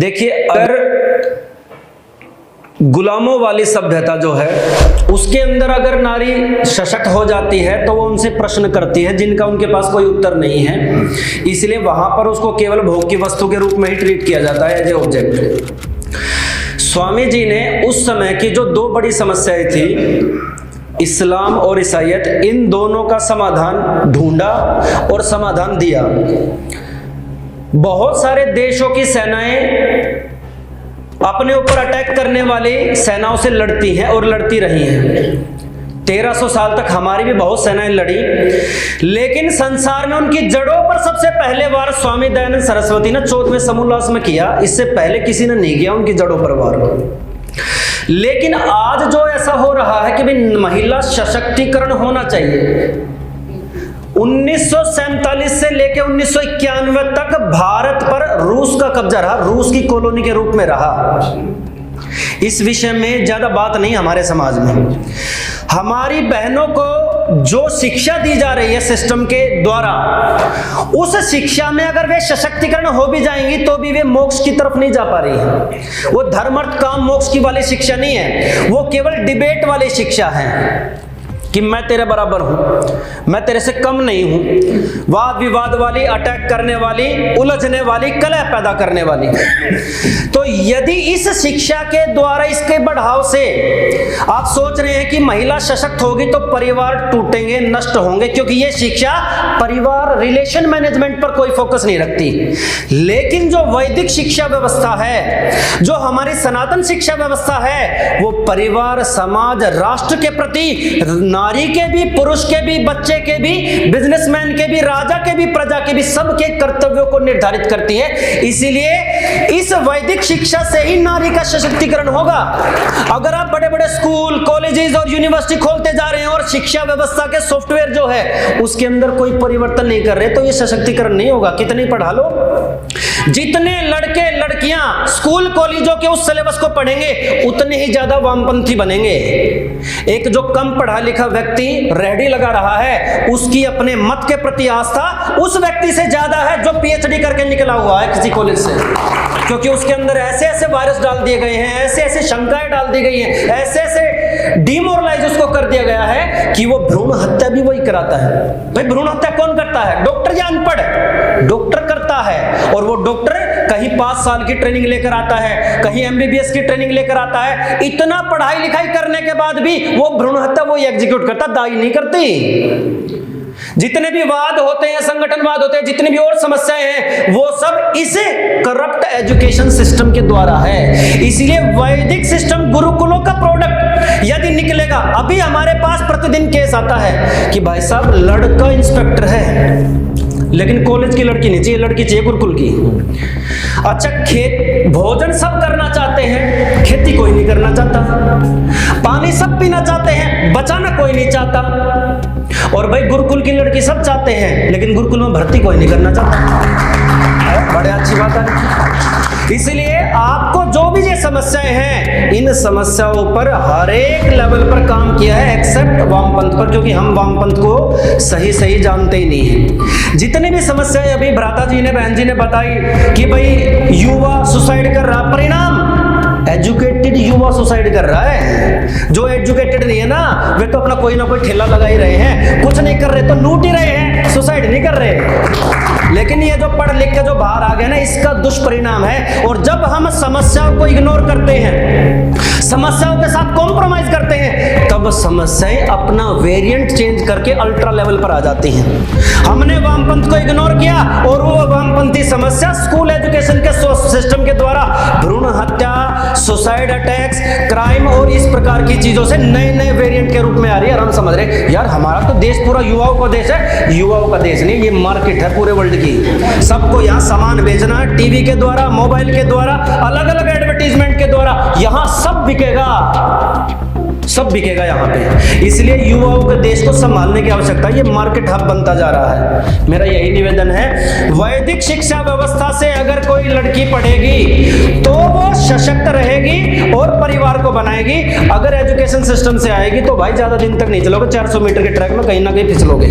देखिए, अगर गुलामों वाली सभ्यता जो है उसके अंदर अगर नारी सशक्त हो जाती है तो वो उनसे प्रश्न करती है जिनका उनके पास कोई उत्तर नहीं है, इसलिए वहां पर उसको केवल भोग की वस्तु के रूप में ही ट्रीट किया जाता है, as a object. Swami ji ने उस समय की जो दो बड़ी समस्याएं थी, इस्लाम और ईसाईयत, इन दोनों का समाधान ढूंढा और समाधान दिया। बहुत सारे देशों की सेनाएं अपने ऊपर अटैक करने वाली सेनाओं से लड़ती हैं और लड़ती रही हैं। 1300 साल तक हमारी भी बहुत सेनाएं लड़ी, लेकिन संसार में उनकी जड़ों पर सबसे पहले वार स्वामी दयानंद सरस्वती ने 14वें समोल्लास में किया। इससे पहले किसी ने नहीं किया उनकी जड़ों पर वार। लेकिन आज जो ऐसा हो रहा है कि भाई महिला सशक्तिकरण होना चाहिए, 1947 से लेकर 1991 तक भारत पर रूस का कब्जा रहा, रूस की कॉलोनी के रूप में रहा। इस विषय में ज्यादा बात नहीं हमारे समाज में। हमारी बहनों को जो शिक्षा दी जा रही है सिस्टम के द्वारा, उस शिक्षा में अगर वे सशक्तिकरण हो भी जाएंगी तो भी वे मोक्ष की तरफ नहीं जा पा रही है। वो धर्म अर्थ काम मोक्ष की वाली शिक्षा नहीं है, वो केवल डिबेट वाली शिक्षा है कि मैं तेरे बराबर हूं, मैं तेरे से कम नहीं हूं, वाद विवाद वाली, अटैक करने वाली, उलझने वाली, कलह पैदा करने वाली। तो यदि इस शिक्षा के द्वारा, इसके बढ़ाव से आप सोच रहे हैं कि महिला सशक्त होगी तो परिवार टूटेंगे, नष्ट होंगे, क्योंकि यह शिक्षा परिवार रिलेशन मैनेजमेंट पर कोई फोकस नहीं रखती। लेकिन जो वैदिक शिक्षा व्यवस्था है, जो हमारी सनातन शिक्षा व्यवस्था है, वो परिवार, समाज, राष्ट्र के प्रति, नारी के भी, पुरुष के भी, बच्चे के भी, बिजनेसमैन के भी, राजा के भी, प्रजा के भी, सबके कर्तव्यों को निर्धारित करती है। इसीलिए इस वैदिक शिक्षा से ही नारी का सशक्तिकरण होगा। अगर आप बड़े बड़े स्कूल, कॉलेजेस और यूनिवर्सिटी खोलते जा रहे हैं और शिक्षा व्यवस्था के सॉफ्टवेयर जो है उसके अंदर कोई परिवर्तन नहीं कर रहे, तो ये सशक्तिकरण नहीं होगा। कितनी पढ़ा लो, जितने लड़के लड़कियां स्कूल कॉलेजों के उस सिलेबस को पढ़ेंगे उतने ही ज्यादा वामपंथी बनेंगे। एक जो कम पढ़ा लिखा व्यक्ति रेहड़ी लगा रहा है, उसकी अपने मत के प्रति आस्था उस व्यक्ति से ज्यादा है जो पीएचडी करके निकला हुआ है किसी कॉलेज से, क्योंकि उसके अंदर ऐसे ऐसे वायरस डाल दिए गए हैं, ऐसे ऐसे शंकाएं डाल दी गई हैं, ऐसे ऐसे डिमोरलाइज उसको कर दिया गया है कि वो भ्रूण हत्या भी वही कराता है। भाई भ्रूण हत्या कौन करता है? डॉक्टर या अनपढ़? डॉक्टर करता है, और वो डॉक्टर कहीं 5 साल की ट्रेनिंग लेकर आता है, कहीं एमबीबीएस की ट्रेनिंग लेकर आता है। इतना पढ़ाई लिखाई करने के बाद भी वो भ्रूण हत्या वो एग्जीक्यूट करता, दाई नहीं करती। जितने भी वाद होते हैं, संगठनवाद होते हैं, जितनी भी और समस्याएं हैं, वो सब इस करप्ट एजुकेशन सिस्टम के द्वारा है। इसीलिए वैदिक सिस्टम, गुरुकुलों का प्रोडक्ट यदि निकलेगा, अभी हमारे पास प्रतिदिन केस आता है कि भाई साहब लड़का इंस्पेक्टर है लेकिन कॉलेज की लड़की नहीं चाहिए, लड़की चाहिए गुरुकुल की। अच्छा, खेत भोजन सब करना चाहते हैं, खेती कोई नहीं करना चाहता। पानी सब पीना चाहते हैं, बचाना कोई नहीं चाहता। और भाई गुरुकुल की लड़की सब चाहते हैं, लेकिन गुरुकुल में भर्ती कोई नहीं करना चाहता। बड़े अच्छी बात है। इसलिए आपको जो भी ये समस्याएं हैं, इन समस्याओं पर हर एक लेवल पर काम किया है, एक्सेप्ट वामपंथ पर, क्योंकि हम वामपंथ को सही सही जानते ही नहीं है। जितनी भी समस्याएं अभी भ्राता जी ने, बहन जी ने बताई कि भाई युवा सुसाइड कर रहा, परिणाम एजुकेटेड युवा सुसाइड कर रहा है। जो एजुकेटेड नहीं है ना, वे तो अपना कोई ना कोई ठेला लगा ही रहे हैं, कुछ नहीं कर रहे तो लूट ही रहे हैं, सुसाइड नहीं कर रहे। लेकिन ये जो पढ़ लिख के जो बाहर आ गए ना, इसका दुष्परिणाम है। और जब हम समस्याओं को इग्नोर करते हैं, समस्याओं के साथ कॉम्प्रोमाइज करते हैं, तब समस्याएं अपना वेरिएंट चेंज करके अल्ट्रा लेवल पर आ जाती हैं। हमने वामपंथ को इग्नोर किया और वो वामपंथी समस्या स्कूल एजुकेशन के सिस्टम के द्वारा भ्रूण हत्या, सुसाइड अटैक्स, क्राइम और इस प्रकार की चीजों से नए नए वेरिएंट के रूप में आ रही है। और हम समझ रहे यार हमारा तो देश पूरा युवाओं का देश है। युवाओं का देश नहीं, ये मार्केट है पूरे वर्ल्ड की। सबको यहाँ सामान बेचना, टीवी के द्वारा, मोबाइल के द्वारा, अलग अलग एडवर्टीजमेंट के द्वारा, यहाँ सब बिकेगा, सब बिकेगा यहाँ पे। इसलिए युवाओं के देश को संभालने की आवश्यकता है। ये मार्केट हब बनता जा रहा है। मेरा यही निवेदन है, वैदिक शिक्षा व्यवस्था से अगर कोई लड़की पढ़ेगी तो वो सशक्त रहेगी और परिवार को बनाएगी। अगर एजुकेशन सिस्टम से आएगी तो भाई ज्यादा दिन तक नहीं चलोगे, 400 मीटर के ट्रैक में कहीं ना कहीं फिसलोगे।